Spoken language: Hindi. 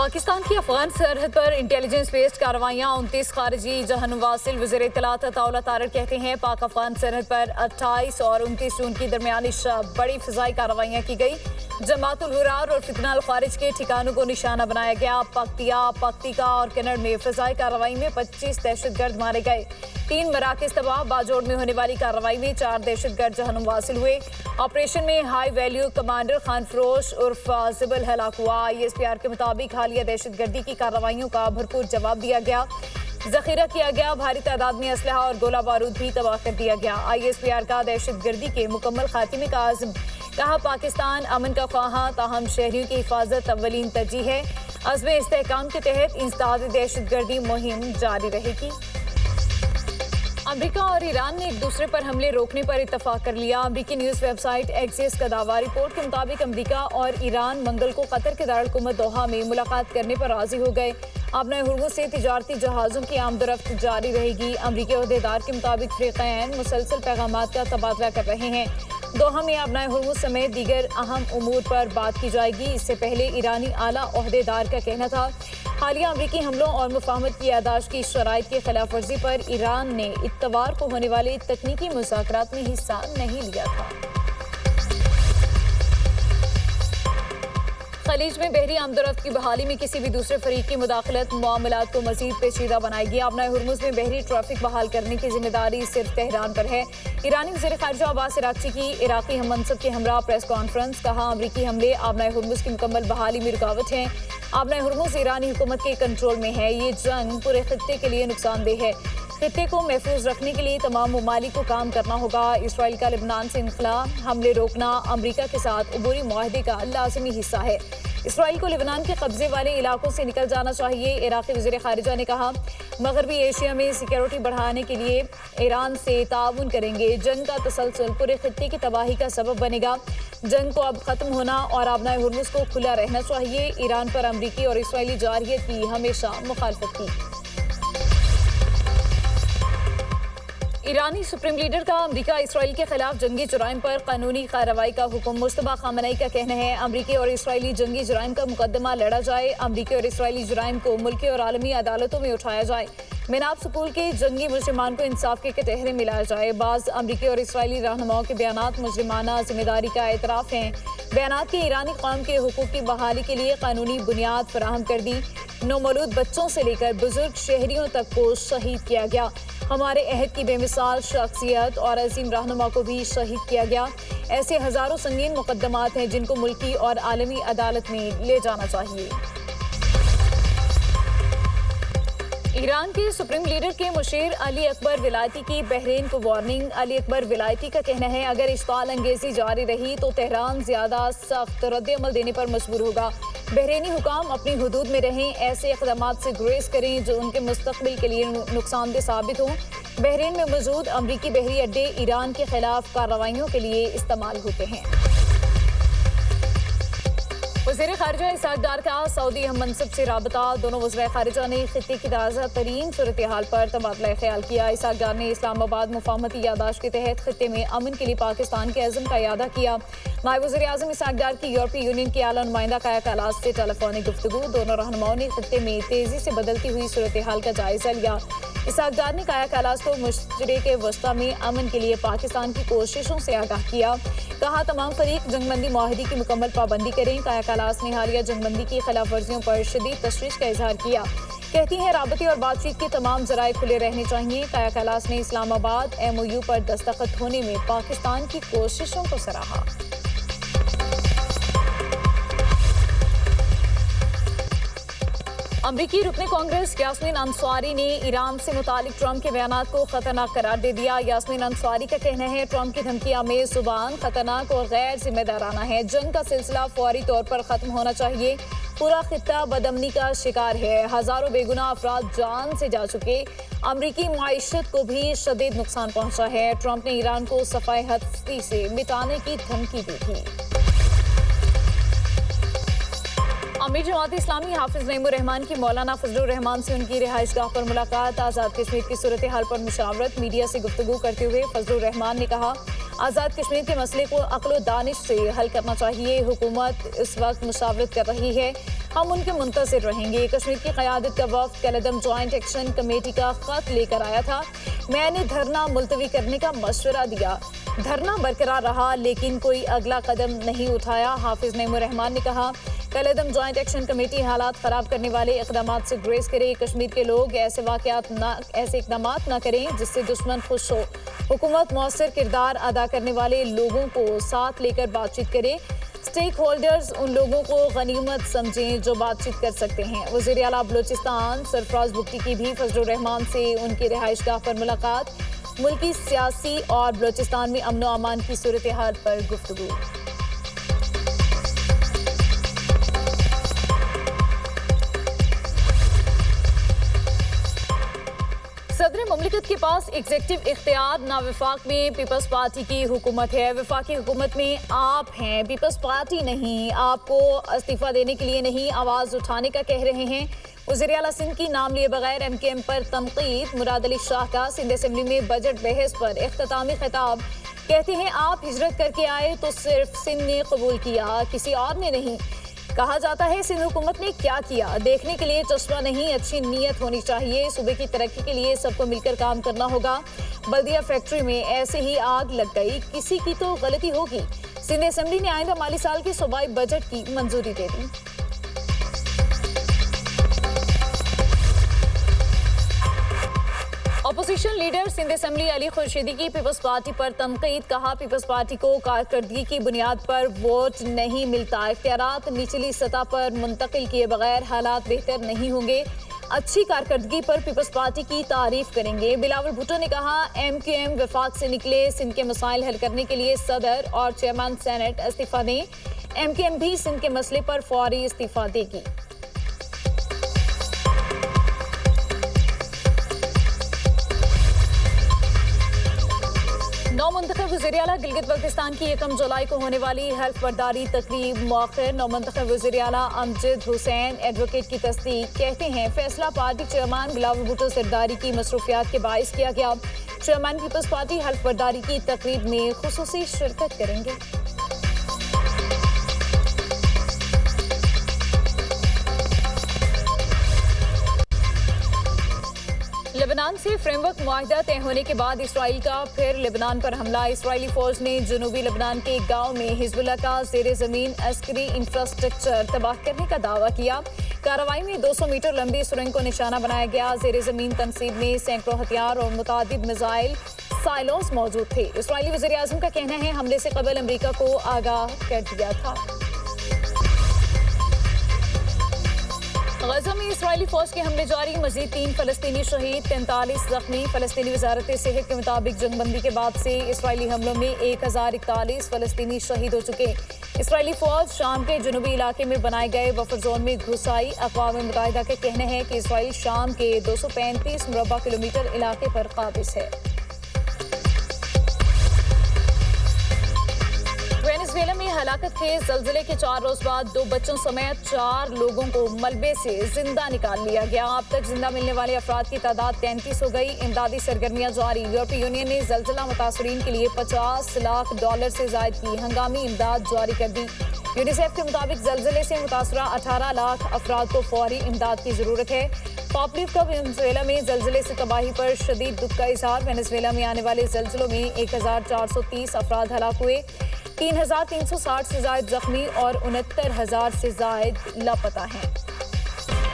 पाकिस्तान की अफगान सरहद पर इंटेलिजेंस बेस्ड कार्रवाइयाँ 29 खारजी जहनुम वासिल वज़ीर इत्तलात अताउल्लाह तारिक कहते हैं पाक अफगान सरहद पर 28 और 29 जून की दरमियान बड़ी फिजाई कार्रवाइयाँ की गई। जमातुल हुरार और फितना अल खारिज के ठिकानों को निशाना बनाया गया। पख्तिका और कन्नड़ में फिजाई कार्रवाई में 25 दहशतगर्द मारे गए। 3 मराकज़ तबाह। बाजोड़ में होने वाली कार्रवाई में 4 दहशतगर्द जहनुम वासिल हुए। ऑपरेशन में हाई वैल्यू कमांडर खान फरोश उर्फ जिबल हलाक हुआ। ISPR के मुताबिक हालिया दहशतगर्दी की कार्रवाइयों का भरपूर जवाब दिया गया, जखीरा किया गया। भारी तादाद में असलहा और गोला बारूद भी तबाह कर दिया गया। ISPR का दहशतगर्दी के मुकम्मल खात्मे का आज़म। कहा पाकिस्तान अमन का ख्वाहा, ताहम शहरियों की हिफाजत अव्वलीन तरजीह है। अज़्म इस्तेहकाम के तहत इंसदाद दहशतगर्दी मुहिम जारी रहेगी। अमेरिका और ईरान ने एक दूसरे पर हमले रोकने पर इत्तफाक कर लिया। अमेरिकी न्यूज़ वेबसाइट एक्सिस का दावा। रिपोर्ट के मुताबिक अमेरिका और ईरान मंगल को कतर के दारुल-हुकूमत दोहा में मुलाकात करने पर राजी हो गए। अपने हुर्मुज़ से तिजारती जहाज़ों की आमदरफ्त जारी रहेगी। अमेरिकी अहदेदार के मुताबिक फ़रीक़ैन मुसलसल पैगामात का तबादला कर रहे हैं। दोहा में अपना हुर्मुज़ समेत दीगर अहम उमूर पर बात की जाएगी। इससे पहले ईरानी आला ओहदेदार का कहना था हालिया अमरीकी हमलों और मुफाहमत की यादाश्त की शराइत की खिलाफ वर्जी पर ईरान ने इत्तवार को होने वाले तकनीकी मुज़ाकरात में हिस्सा नहीं लिया था। खलीज में बहरी आमदरफ्त की बहाली में किसी भी दूसरे फरीक की मुदाखलत मामलात को मजीद पेचीदा बनाएगी। अपना हुर्मुज़ में बहरी ट्रैफिक बहाल करने की जिम्मेदारी सिर्फ तेहरान पर है। ईरानी वज़ीर ख़ारिजा अब्बास अराग़ची की इराक़ी हम मनसब के हमरा प्रेस कॉन्फ्रेंस। कहा अमरीकी हमले अपना हुर्मुज़ की मुकम्मल बहाली में रुकावट हैं। अपना हुर्मुज़ ईरानी हुकूमत के कंट्रोल में है। ये जंग पूरे खित्ते के लिए नुकसानदेह है। खित्ते को महफूज रखने के लिए तमाम ममालिक को काम करना होगा। इसराइल का लेबनान से इनखला हमले रोकना अमरीका के साथ अबूरी मुआहदे का लाजमी हिस्सा है। इसराइल को लेबनान के कब्जे वाले इलाकों से निकल जाना चाहिए। इराक़ी वज़ीर ख़ारिजा ने कहा मग़रबी एशिया में सिक्योरिटी बढ़ाने के लिए ईरान से ताउन करेंगे। जंग का तसलसल पूरे खित्ते की तबाही का सबब बनेगा। जंग को अब ख़त्म होना और अपना हुर्मुज़ को खुला रहना चाहिए। ईरान पर अमरीकी और इसराइली जारहियत की हमेशा मुखालफत की। ईरानी सुप्रीम लीडर का अमरीका इसराइल के खिलाफ जंगी जुराइम पर कानूनी कार्रवाई का हुक्म। मुस्तफा खामनई का कहना है अमरीकी और इसराइली जंगी जुराइम का मुकदमा लड़ा जाए। अमरीकी और इसराइली जुराइम को मुल्की और आलमी अदालतों में उठाया जाए। मिनाब स्कूल के जंगी मुजरिमान को इंसाफ के कटहरे मिलाया जाए। बाज़ अमरीकी और इसराइली रहनुमाओं के बयानात मुजरिमाना जिम्मेदारी का एतराफ़ हैं। बयानात की ईरानी कौम के हुकूक की बहाली के लिए कानूनी बुनियाद फराहम कर दी। नौमौलूद बच्चों से लेकर बुजुर्ग शहरियों तक को शहीद किया गया। हमारे अहद की बेमिसाल शख्सियत और अजीम रहनुमा को भी शहीद किया गया। ऐसे हज़ारों संगीन मुकदमात हैं जिनको मुल्की और आलमी अदालत में ले जाना चाहिए। ईरान के सुप्रीम लीडर के मुशीर अली अकबर विलायती की बहरीन को वार्निंग। अली अकबर विलायती का कहना है अगर इश्ताल अंगेजी जारी रही तो तेहरान ज्यादा सख्त रद्द-ए-अमल देने पर मजबूर होगा। बहरीनी हुकाम अपनी हुदूद में रहें, ऐसे इक़दामात से गुरेज करें जो उनके मुस्तक़बिल के लिए नुकसानदेह साबित हों। बहरीन में मौजूद अमरीकी बहरी अड्डे ईरान के खिलाफ कार्रवाइयों के लिए इस्तेमाल होते हैं। वज़ीर ख़ारिजा इसहाक़ डार का सऊदी हम मनसब से राबता। दोनों वज़ीर ख़ारिजा ने खित्ते की ताज़ा तरीन सूरत हाल पर तबादला ख्याल किया। इसहाक़ डार ने इस्लामाबाद मुफाहमती यादाश्त के तहत खित्ते में अमन के लिए पाकिस्तान के अज़म का इयादा किया। नायब वज़ीर आज़म इसहाक़ डार की यूरोपीय यूनियन के आला नुमाइंदा काया कैलाश से टेलीफोनी गुफ्तगू। दोनों रहनुमाओं ने खित्ते में तेज़ी से बदलती हुई सूरत हाल का जायज़ा लिया। इसहाक़ डार ने काया कैलाश को मशरिक़ वस्ता में अमन के लिए पाकिस्तान की कोशिशों से आगाह किया। कहा तमाम फरीक जंगबंदी मुआहदे की मुकम्मल पाबंदी करें। काया कैलाश ने हालिया जंगबंदी की खिलाफ वर्जियों पर शदीद तशवीश का इजहार किया। कहती हैं राबते और बातचीत के तमाम ज़राए खुले रहने चाहिए। काया कैलाश ने इस्लामाबाद MOU पर दस्तखत होने में पाकिस्तान की कोशिशों को सराहा। अमरीकी रुकने कांग्रेस यास्मीन अंसारी ने ईरान से मुतालिक ट्रंप के बयानात को खतरनाक करार दे दिया। यास्मीन अंसारी का कहना है ट्रंप की धमकियां में जुबान खतरनाक और गैर जिम्मेदाराना है। जंग का सिलसिला फौरी तौर पर खत्म होना चाहिए। पूरा खित्ता बदअमनी का शिकार है। हजारों बेगुनाह अफराद जान से जा चुके। अमरीकी माइशत को भी शदीद नुकसान पहुंचा है। ट्रंप ने ईरान को सफाई हस्ती से मिटाने की धमकी दी थी। अमीर जमात इस्लामी हाफिज नईमुर रहमान की मौलाना फजलुर रहमान से उनकी रिहाइशगाह पर मुलाकात। आज़ाद कश्मीर की सूरत हाल पर मुशावरत। मीडिया से गुफ्तगू करते हुए फजलुर रहमान ने कहा आज़ाद कश्मीर के मसले को अक्ल दानिश से हल करना चाहिए। हुकूमत इस वक्त मुशावरत कर रही है, हम उनके मुंतज़िर रहेंगे। कश्मीर की क़यादत का वफ़द कलअदम जॉइंट एक्शन कमेटी का ख़त लेकर आया था। मैंने धरना मुलतवी करने का मशवरा दिया, धरना बरकरार रहा लेकिन कोई अगला कदम नहीं उठाया। हाफिज नईमुर रहमान ने कहा, कलअदम जॉइंट एक्शन कमेटी हालात ख़राब करने वाले इक़दाम से गुरेज करे। कश्मीर के लोग ऐसे इक़दाम न करें जिससे दुश्मन खुश हो। हुकूमत मौसर किरदार अदा करने वाले लोगों को साथ लेकर बातचीत करे। स्टेक होल्डर्स उन लोगों को गनीमत समझें जो बातचीत कर सकते हैं। वज़ीर आला बलोचिस्तान सरफराज बुगटी की भी फजलुर रहमान से उनकी रिहाइशगाह पर मुलाकात। मुल्की सियासी और बलोचिस्तान में अमन व अमान की सूरत हाल पर गुफ्तगू। सदर मुमलिकत के पास एग्जेक्टिव इख्तियार ना वफाक में पीपल्स पार्टी की हुकूमत है। वफाकी हुकूमत में आप हैं, पीपल्स पार्टी नहीं। आपको इस्तीफा देने के लिए नहीं, आवाज़ उठाने का कह रहे हैं। वज़ीर आला सिंध की नाम लिए बगैर MKM पर तनकीद। मुराद अली शाह का सिंध असेंबली में बजट बहस पर इख्तितामी खिताब। कहते हैं आप हिजरत करके आए तो सिर्फ सिंध ने कबूल किया, किसी और ने नहीं। कहा जाता है सिंध हुकूमत ने क्या किया, देखने के लिए चश्मा नहीं, अच्छी नीयत होनी चाहिए। सूबे की तरक्की के लिए सबको मिलकर काम करना होगा। बल्दिया फैक्ट्री में ऐसे ही आग लग गई, किसी की तो गलती होगी। सिंध असेंबली ने आइंदा माली साल के सूबाई बजट की मंजूरी दे दी। Opposition leader Sindh assembly Ali Khurshidi की पीपल्स पार्टी पर तनकीद। कहा, पीपल्स पार्टी को कारकर्दगी की बुनियाद पर वोट नहीं मिलता। इख्तियारात निचली सतह पर मुंतकिल किए बगैर हालात बेहतर नहीं होंगे। अच्छी कारकर्दगी पर पीपल्स पार्टी की तारीफ करेंगे। बिलावल भुट्टो ने कहा, MKM वफाक से निकले, सिंध के मसाइल हल करने के लिए सदर और चेयरमैन सेनेट इस्तीफा दें। MKM भी सिंध के मसले पर फौरी इस्तीफा देगी। नौमंतखब वज़ीर आला गिलगित बल्तिस्तान की 1 जुलाई को होने वाली हल्फ बर्दारी तकरीब मौखिर। नौमंतखब वज़ीर आला अमजद हुसैन एडवोकेट की तस्दीक। कहते हैं फैसला पार्टी चेयरमैन बिलावल भुट्टो सरदारी की मसरूफियात के बाइस किया गया। चेयरमैन पीपल्स पार्टी हल्फ बर्दारी की तकरीब में खुसूसी शिरकत करेंगे। लेबनान से फ्रेमवर्क मुआहिदा तय होने के बाद इसराइल का फिर लेबनान पर हमला। इसराइली फौज ने जनूबी लेबनान के एक गाँव में हिजबुल्लाह का ज़ेरे ज़मीन अस्करी इंफ्रास्ट्रक्चर तबाह करने का दावा किया। कार्रवाई में 200 मीटर लंबी सुरंग को निशाना बनाया गया। ज़ेरे ज़मीन तनसीब में सैकड़ों हथियार और मुतादिद मिसाइल साइलोस मौजूद थे। इसराइली वज़ीर आज़म का कहना है हमले से कबल अमरीका को आगाह कर दिया था। गजा में इसराइली फौज के हमले जारी, मजीद 3 फलस्तीनी शहीद, 43 जख्मी। फलस्तीनी वजारत सेहत के मुताबिक जंगबंदी के बाद से इसराइली हमलों में 1041 फलस्तीनी शहीद हो चुके। इसराइली फौज शाम के जनूबी इलाके में बनाए गए बफर जोन में घुस आई। अक़वाम मुत्तहिदा का कहना है कि इसराइल शाम के 235 मुरबा किलोमीटर इलाके पर काबिज है। वेनेजुएला में हलाकत के ज़लज़ले के 4 रोज बाद 2 बच्चों समेत 4 लोगों को मलबे से जिंदा निकाल लिया गया। अब तक जिंदा मिलने वाले अफराद की तादाद 33 हो गई। इमदादी सरगर्मियां जारी। यूरोपीय यूनियन ने ज़लज़ला मुतासरीन के लिए $50 लाख से ज़ायद की हंगामी इमदाद जारी कर दी। यूनिसेफ के मुताबिक ज़लज़ले से मुतासरा 18 लाख अफराद को फौरी इमदाद की ज़रूरत है। पॉपुलिव का वेनेजुएला में ज़लज़ले से तबाही पर शदीद दुख का इज़हार। वेनेजुएला में आने वाले ज़लज़लों में 1430 अफराद हलाक हुए, 3360 से ज़ायद जख्मी और 69,000 से ज़ायद लापता हैं।